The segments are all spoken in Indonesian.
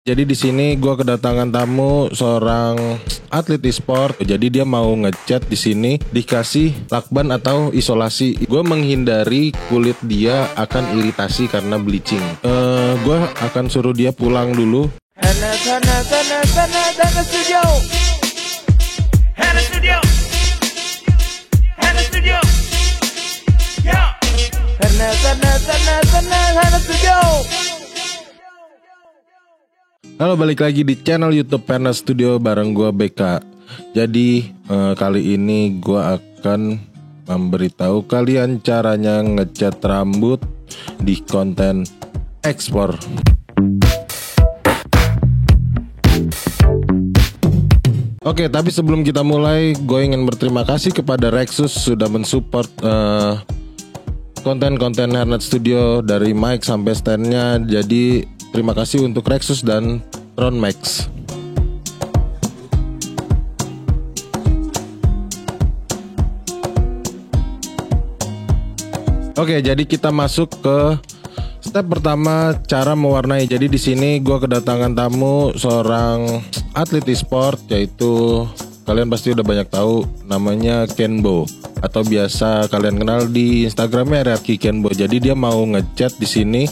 Jadi di sini gue kedatangan tamu seorang atlet e-sport. Jadi dia mau ngechat di sini dikasih lakban atau isolasi. Gue menghindari kulit dia akan iritasi karena bleaching. Gue akan suruh dia pulang dulu. Hana Studio. Hana Studio. Hana Studio. Yo. Hana Studio. Halo, balik lagi di channel YouTube Hana Studio bareng gue BK. Jadi kali ini gue akan memberitahu kalian caranya ngecat rambut di konten ekspor. Oke, tapi sebelum kita mulai, gue ingin berterima kasih kepada Rexus sudah mensupport konten-konten Hana Studio dari mic sampai standnya. Jadi terima kasih untuk Rexus dan Tron Max. Oke, jadi kita masuk ke step pertama, cara mewarnai. Jadi di sini gue kedatangan tamu seorang atlet e-sport, yaitu kalian pasti udah banyak tahu namanya Kenbo, atau biasa kalian kenal di Instagramnya RRQ Kenbo. Jadi dia mau ngechat di sini,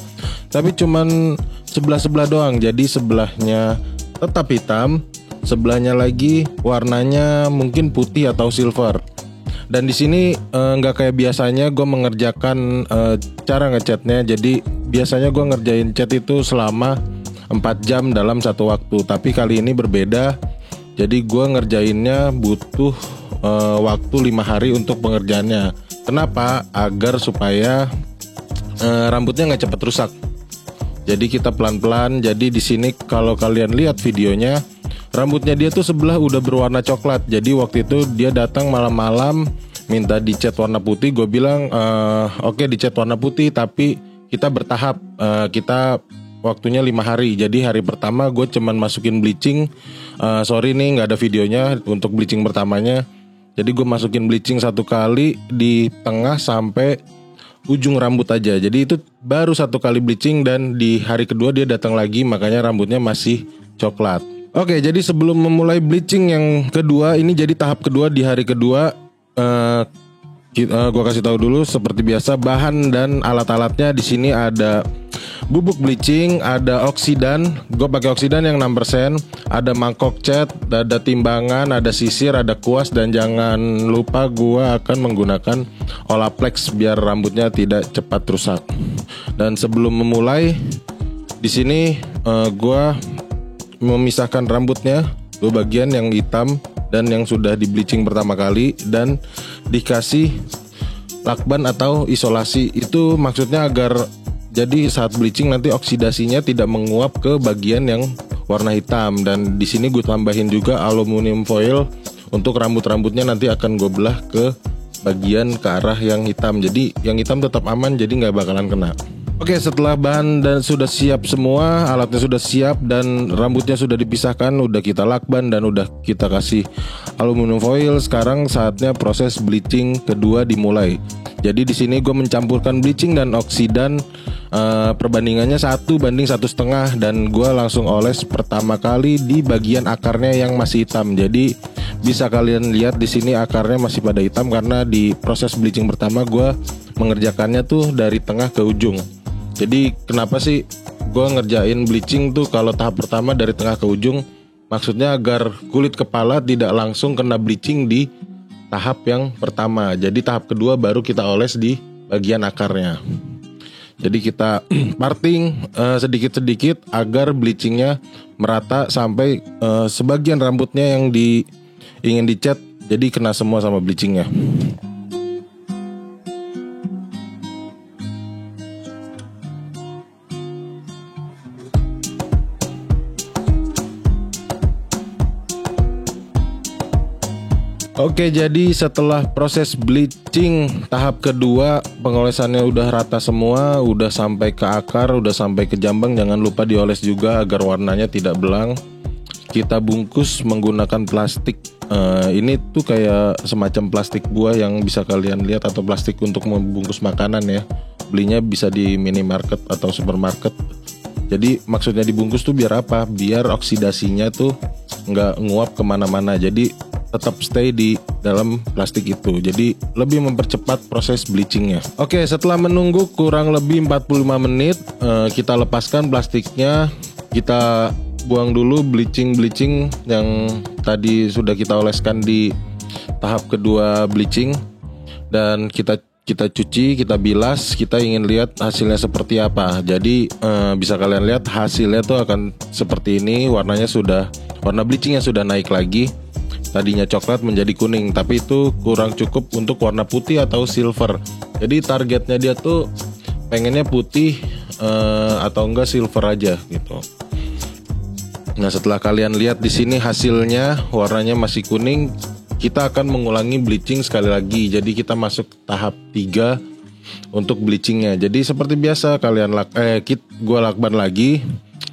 tapi cuman sebelah doang. Jadi sebelahnya tetap hitam, sebelahnya lagi warnanya mungkin putih atau silver. Dan di sini nggak kayak biasanya gue mengerjakan cara ngechatnya. Jadi biasanya gue ngerjain chat itu selama 4 jam dalam satu waktu. Tapi kali ini berbeda. Jadi gue ngerjainnya butuh waktu 5 hari untuk pengerjaannya. Kenapa? Agar supaya rambutnya nggak cepat rusak. Jadi kita pelan-pelan. Jadi di sini kalau kalian lihat videonya, rambutnya dia tuh sebelah udah berwarna coklat. Jadi waktu itu dia datang malam-malam minta dicat warna putih. Gue bilang oke, dicat warna putih, tapi kita bertahap. Kita waktunya 5 hari. Jadi hari pertama gue cuman masukin bleaching. Sorry nih nggak ada videonya untuk bleaching pertamanya. Jadi gue masukin bleaching 1 kali di tengah sampai ujung rambut aja. Jadi itu baru 1 kali bleaching, dan di hari kedua dia datang lagi, makanya rambutnya masih coklat. Oke, jadi sebelum memulai bleaching yang kedua, ini jadi tahap kedua di hari kedua. Gue kasih tahu dulu seperti biasa bahan dan alat-alatnya. Di sini ada bubuk bleaching, ada oksidan. Gue pakai oksidan yang 6%. Ada mangkok cat, ada timbangan, ada sisir, ada kuas, dan jangan lupa gue akan menggunakan Olaplex biar rambutnya tidak cepat rusak. Dan sebelum memulai, di sini gue memisahkan rambutnya 2 bagian, yang hitam dan yang sudah di bleaching pertama kali, dan dikasih lakban atau isolasi. Itu maksudnya agar jadi saat bleaching nanti oksidasinya tidak menguap ke bagian yang warna hitam. Dan di sini gue tambahin juga aluminium foil untuk rambut-rambutnya nanti akan gue belah ke bagian ke arah yang hitam. Jadi yang hitam tetap aman, jadi nggak bakalan kena. Oke, setelah bahan dan sudah siap semua, alatnya sudah siap dan rambutnya sudah dipisahkan, udah kita lakban dan udah kita kasih aluminium foil. Sekarang saatnya proses bleaching kedua dimulai. Jadi di sini gue mencampurkan bleaching dan oksidan, perbandingannya 1:1,5, dan gue langsung oles pertama kali di bagian akarnya yang masih hitam. Jadi bisa kalian lihat di sini akarnya masih pada hitam karena di proses bleaching pertama gue mengerjakannya tuh dari tengah ke ujung. Jadi kenapa sih gue ngerjain bleaching tuh kalau tahap pertama dari tengah ke ujung? Maksudnya agar kulit kepala tidak langsung kena bleaching di tahap yang pertama. Jadi tahap kedua baru kita oles di bagian akarnya. Jadi kita parting sedikit-sedikit agar bleachingnya merata sampai sebagian rambutnya yang ingin dicat jadi kena semua sama bleachingnya. Oke, jadi setelah proses bleaching tahap kedua, pengolesannya udah rata semua, udah sampai ke akar, udah sampai ke jambang. Jangan lupa dioles juga agar warnanya tidak belang. Kita bungkus menggunakan plastik. Ini tuh kayak semacam plastik buah yang bisa kalian lihat, atau plastik untuk membungkus makanan ya. Belinya bisa di minimarket atau supermarket. Jadi maksudnya dibungkus tuh biar apa? Biar oksidasinya tuh nggak nguap kemana-mana. Jadi tetap stay di dalam plastik itu. Jadi lebih mempercepat proses bleachingnya. Oke, setelah menunggu kurang lebih 45 menit, kita lepaskan plastiknya. Kita buang dulu bleaching yang tadi sudah kita oleskan di tahap kedua bleaching. Dan kita cuci, kita bilas, kita ingin lihat hasilnya seperti apa. Jadi bisa kalian lihat hasilnya tuh akan seperti ini. Warna bleachingnya sudah naik lagi. Tadinya coklat menjadi kuning, tapi itu kurang cukup untuk warna putih atau silver. Jadi targetnya dia tuh pengennya putih atau enggak silver aja gitu. Nah, setelah kalian lihat di sini hasilnya warnanya masih kuning, kita akan mengulangi bleaching sekali lagi. Jadi kita masuk tahap 3 untuk bleachingnya. Jadi seperti biasa kalian gue lakban lagi,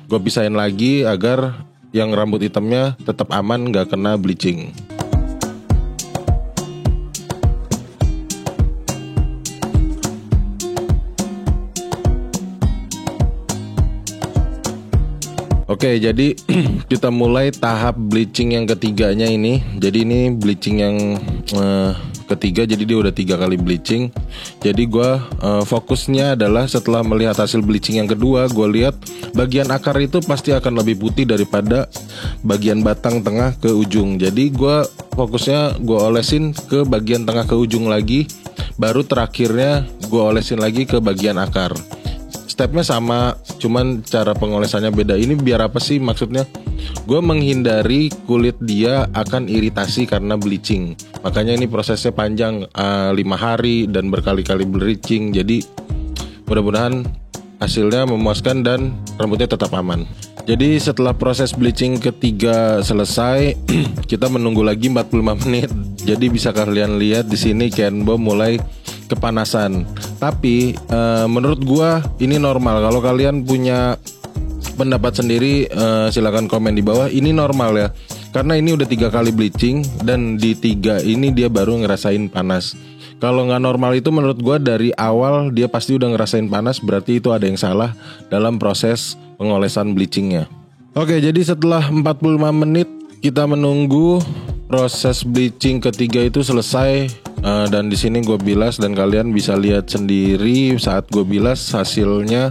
gue pisahin lagi agar yang rambut hitamnya tetap aman, gak kena bleaching. Oke, jadi kita mulai tahap bleaching yang ketiganya ini. Jadi ini bleaching yang ketiga, jadi dia udah 3 kali bleaching. Jadi gue fokusnya adalah setelah melihat hasil bleaching yang kedua, gue lihat bagian akar itu pasti akan lebih putih daripada bagian batang tengah ke ujung. Jadi gue fokusnya gue olesin ke bagian tengah ke ujung lagi, baru terakhirnya gue olesin lagi ke bagian akar. Stepnya sama, cuman cara pengolesannya beda. Ini biar apa sih maksudnya? Gue menghindari kulit dia akan iritasi karena bleaching. Makanya ini prosesnya panjang, 5 hari dan berkali-kali bleaching. Jadi mudah-mudahan hasilnya memuaskan dan rambutnya tetap aman. Jadi setelah proses bleaching ketiga selesai, kita menunggu lagi 45 menit. Jadi bisa kalian lihat di sini Kenbo mulai kepanasan. Tapi menurut gua ini normal. Kalau kalian punya pendapat sendiri, silakan komen di bawah. Ini normal ya, karena ini udah 3 kali bleaching dan di 3 ini dia baru ngerasain panas. Kalau nggak normal itu menurut gua dari awal dia pasti udah ngerasain panas, berarti itu ada yang salah dalam proses pengolesan bleachingnya. Oke, jadi setelah 45 menit kita menunggu proses bleaching ketiga itu selesai. Dan di sini gue bilas dan kalian bisa lihat sendiri saat gue bilas hasilnya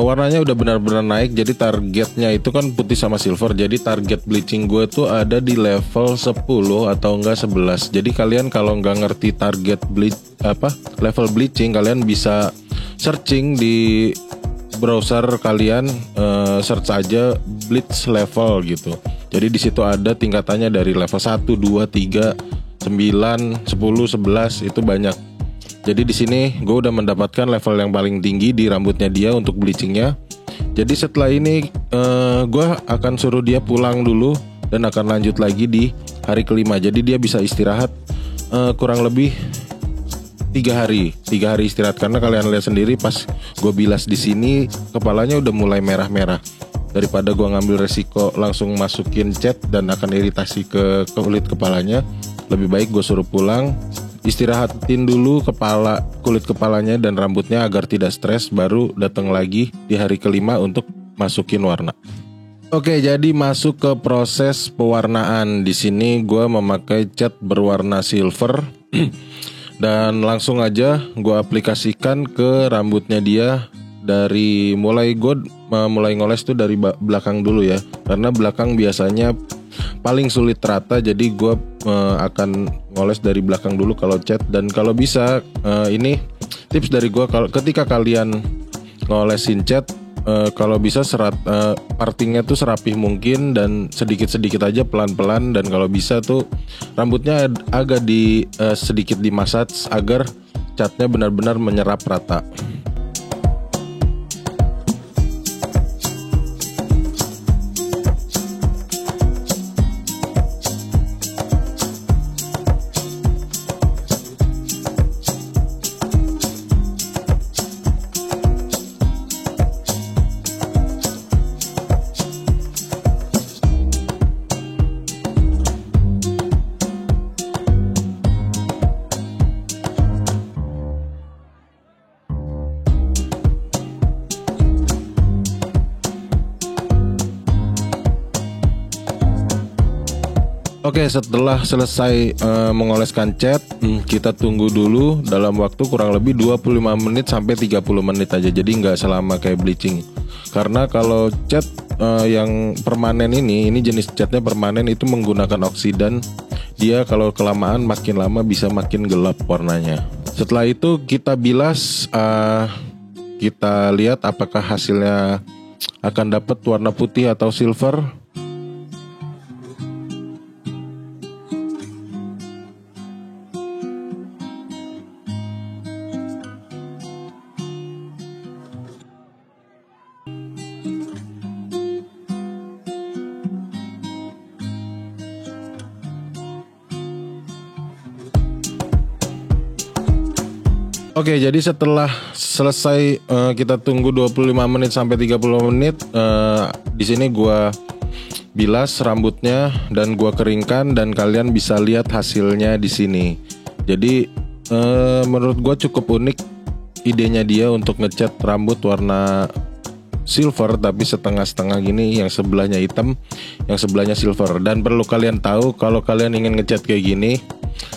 warnanya udah benar-benar naik. Jadi targetnya itu kan putih sama silver. Jadi target bleaching gue tuh ada di level 10 atau enggak 11. Jadi kalian kalau nggak ngerti target level bleaching, kalian bisa searching di browser kalian, search aja bleach level gitu. Jadi di situ ada tingkatannya dari level 1, 2, 3, 9, 10, 11 itu banyak. Jadi di sini gue udah mendapatkan level yang paling tinggi di rambutnya dia untuk bleachingnya. Jadi setelah ini gue akan suruh dia pulang dulu dan akan lanjut lagi di hari kelima. Jadi dia bisa istirahat kurang lebih 3 hari istirahat, karena kalian lihat sendiri pas gue bilas di sini kepalanya udah mulai merah-merah. Daripada gue ngambil resiko langsung masukin cat dan akan iritasi ke kulit kepalanya, lebih baik gue suruh pulang, istirahatin dulu kulit kepalanya dan rambutnya agar tidak stres, baru datang lagi di hari kelima untuk masukin warna. Oke, jadi masuk ke proses pewarnaan. Di sini gue memakai cat berwarna silver dan langsung aja gue aplikasikan ke rambutnya dia. Dari mulai ngoles tuh dari belakang dulu ya, karena belakang biasanya paling sulit rata. Jadi gue akan ngoles dari belakang dulu kalau cat. Dan kalau bisa ini tips dari gue, ketika kalian ngolesin cat, kalau bisa partingnya tuh serapih mungkin dan sedikit-sedikit aja, pelan-pelan. Dan kalau bisa tuh rambutnya agak sedikit dimassage agar catnya benar-benar menyerap rata. Oke, setelah selesai mengoleskan cat, kita tunggu dulu dalam waktu kurang lebih 25 menit sampai 30 menit aja. Jadi nggak selama kayak bleaching. Karena kalau cat yang permanen ini jenis catnya permanen, itu menggunakan oksidan. Dia kalau kelamaan makin lama bisa makin gelap warnanya. Setelah itu kita bilas, kita lihat apakah hasilnya akan dapat warna putih atau silver. Oke, jadi setelah selesai kita tunggu 25 menit sampai 30 menit, di sini gua bilas rambutnya dan gua keringkan dan kalian bisa lihat hasilnya di sini. Jadi menurut gua cukup unik idenya dia untuk ngecat rambut warna silver tapi setengah-setengah gini, yang sebelahnya hitam, yang sebelahnya silver. Dan perlu kalian tahu, kalau kalian ingin ngecat kayak gini,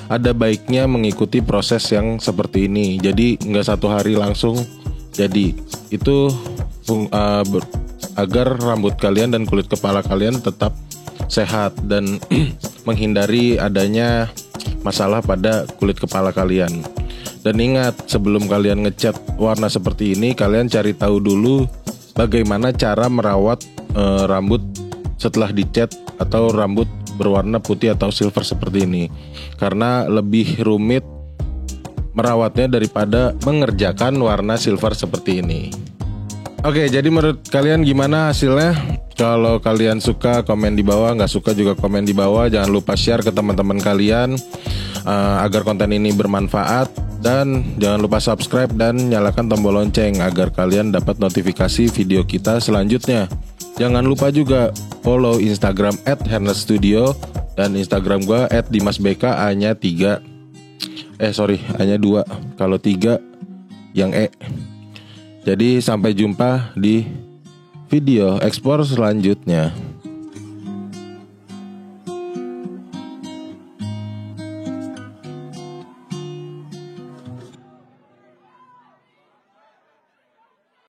ada baiknya mengikuti proses yang seperti ini. Jadi nggak satu hari langsung jadi. Itu agar rambut kalian dan kulit kepala kalian tetap sehat dan menghindari adanya masalah pada kulit kepala kalian. Dan ingat, sebelum kalian ngecat warna seperti ini, kalian cari tahu dulu bagaimana cara merawat rambut setelah dicat atau rambut berwarna putih atau silver seperti ini. Karena lebih rumit merawatnya daripada mengerjakan warna silver seperti ini. Oke, jadi menurut kalian gimana hasilnya? Kalau kalian suka, komen di bawah. Nggak suka juga komen di bawah. Jangan lupa share ke teman-teman kalian agar konten ini bermanfaat. Dan jangan lupa subscribe dan nyalakan tombol lonceng agar kalian dapat notifikasi video kita selanjutnya. Jangan lupa juga follow Instagram @herneststudio dan Instagram gua @dimasbk, A-nya 3. A-nya 2. Kalau 3 yang E. Jadi sampai jumpa di video ekspor selanjutnya.